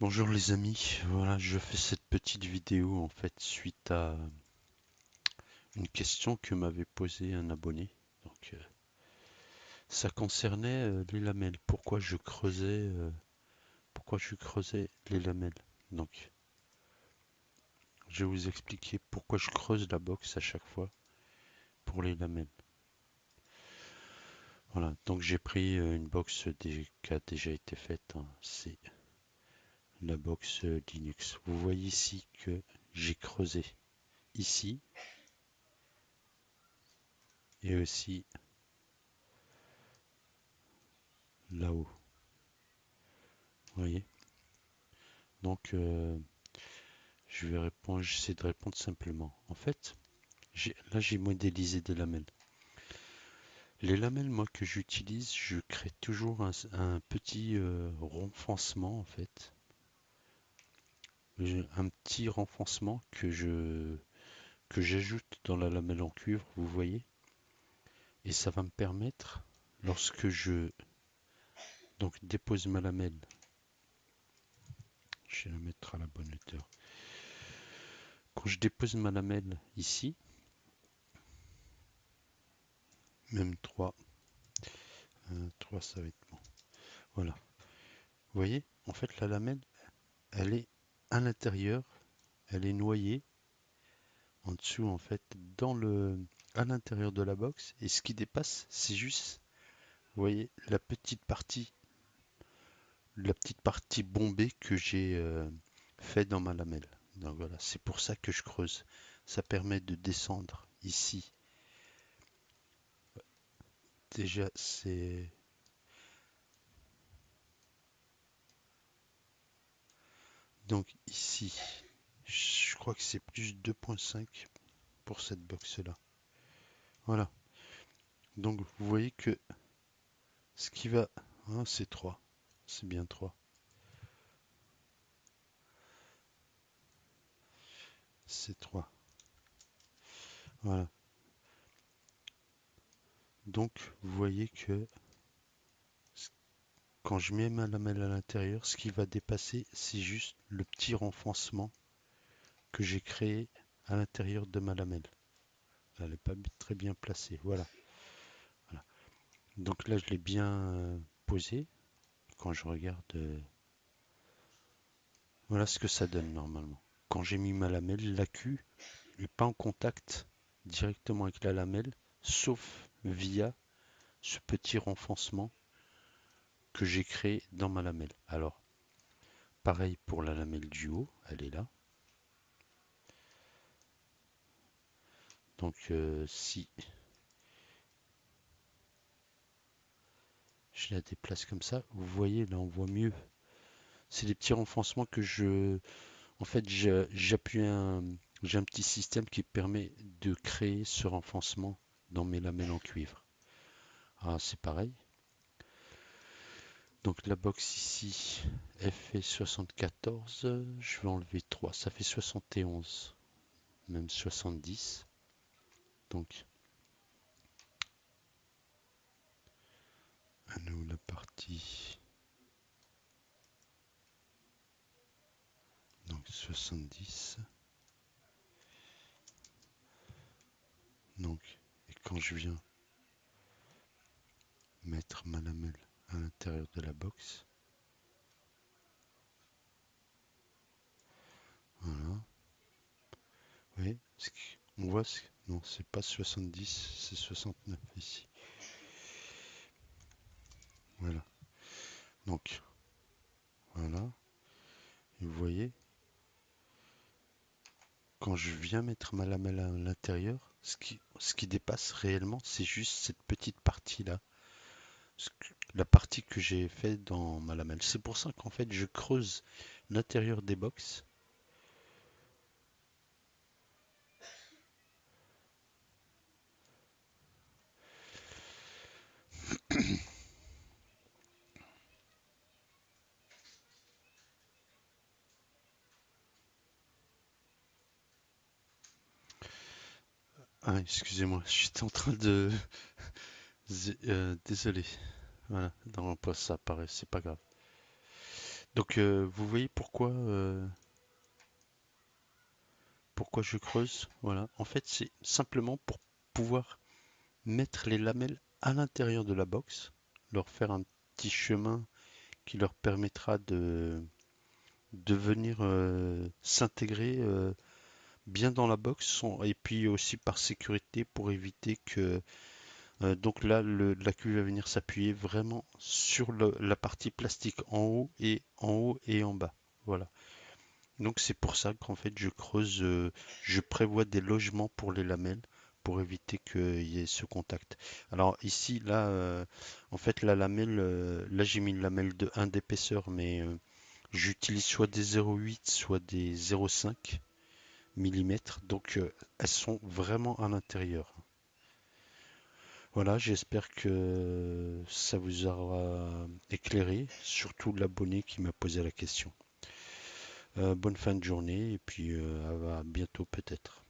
Bonjour les amis, voilà, je fais cette petite vidéo en fait suite à une question que m'avait posée un abonné. Donc, ça concernait les lamelles. Pourquoi je creusais les lamelles. Donc, je vais vous expliquer pourquoi je creuse la box à chaque fois pour les lamelles. Voilà, donc j'ai pris une box qui a déjà été faite, hein. C'est la box Linux. Vous voyez ici que j'ai creusé ici et aussi là-haut. Vous voyez? Donc, j'essaie de répondre simplement. En fait, là j'ai modélisé des lamelles. Les lamelles, moi, que j'utilise, je crée toujours un petit renfoncement, en fait. Un petit renfoncement que j'ajoute dans la lamelle en cuivre, vous voyez. Et ça va me permettre, lorsque je donc dépose ma lamelle, je vais la mettre à la bonne hauteur. Quand je dépose ma lamelle ici, même 3, 3 ça va être bon. Voilà. Vous voyez, en fait, la lamelle, elle est à l'intérieur, elle est noyée en dessous, en fait, à l'intérieur de la box. Et ce qui dépasse, c'est juste, vous voyez, la petite partie bombée que j'ai fait dans ma lamelle. Donc voilà, c'est pour ça que je creuse. Ça permet de descendre ici. Déjà, c'est donc ici, je crois que c'est plus 2,5 pour cette box-là. Voilà. Donc vous voyez que ce qui va, hein, c'est 3. C'est bien 3. C'est 3. Voilà. Donc, vous voyez que quand je mets ma lamelle à l'intérieur, ce qui va dépasser, c'est juste le petit renfoncement que j'ai créé à l'intérieur de ma lamelle. Elle n'est pas très bien placée. Voilà. Voilà. Donc là, je l'ai bien posé. Quand je regarde, voilà ce que ça donne normalement. Quand j'ai mis ma lamelle, l'accu n'est pas en contact directement avec la lamelle, sauf via ce petit renfoncement que j'ai créé dans ma lamelle. Alors, pareil pour la lamelle du haut, elle est là. Donc si je la déplace comme ça, vous voyez, là on voit mieux. C'est des petits renfoncements que En fait, j'ai un petit système qui permet de créer ce renfoncement dans mes lamelles en cuivre. Ah, c'est pareil. Donc la box ici, elle fait 74. Je vais enlever 3, ça fait 71, même 70. Donc, à nous la partie. Donc 70. Donc, et quand je viens mettre ma lamelle à l'intérieur de la box, voilà. Vous voyez, on voit, non, c'est pas 70, c'est 69 ici. Voilà. Donc, voilà. Et vous voyez, quand je viens mettre ma lamelle à l'intérieur, ce qui dépasse réellement, c'est juste cette petite partie-là. La partie que j'ai fait dans ma lamelle. C'est pour ça qu'en fait, je creuse l'intérieur des box. Ah, excusez-moi, j'étais en train de... Désolé. Voilà, dans mon poste, ça apparaît, c'est pas grave. Donc vous voyez pourquoi je creuse. Voilà. En fait, c'est simplement pour pouvoir mettre les lamelles à l'intérieur de la box, leur faire un petit chemin qui leur permettra de venir s'intégrer bien dans la box et puis aussi par sécurité pour éviter que donc là la cuve va venir s'appuyer vraiment sur la partie plastique en haut et en bas. Voilà. Donc c'est pour ça qu'en fait je creuse, je prévois des logements pour les lamelles pour éviter qu'il y ait ce contact. Alors ici là en fait la lamelle là j'ai mis une lamelle de 1 d'épaisseur mais j'utilise soit des 0,8 soit des 0,5 millimètres donc elles sont vraiment à l'intérieur. Voilà, j'espère que ça vous aura éclairé, surtout l'abonné qui m'a posé la question. Bonne fin de journée et puis à bientôt peut-être.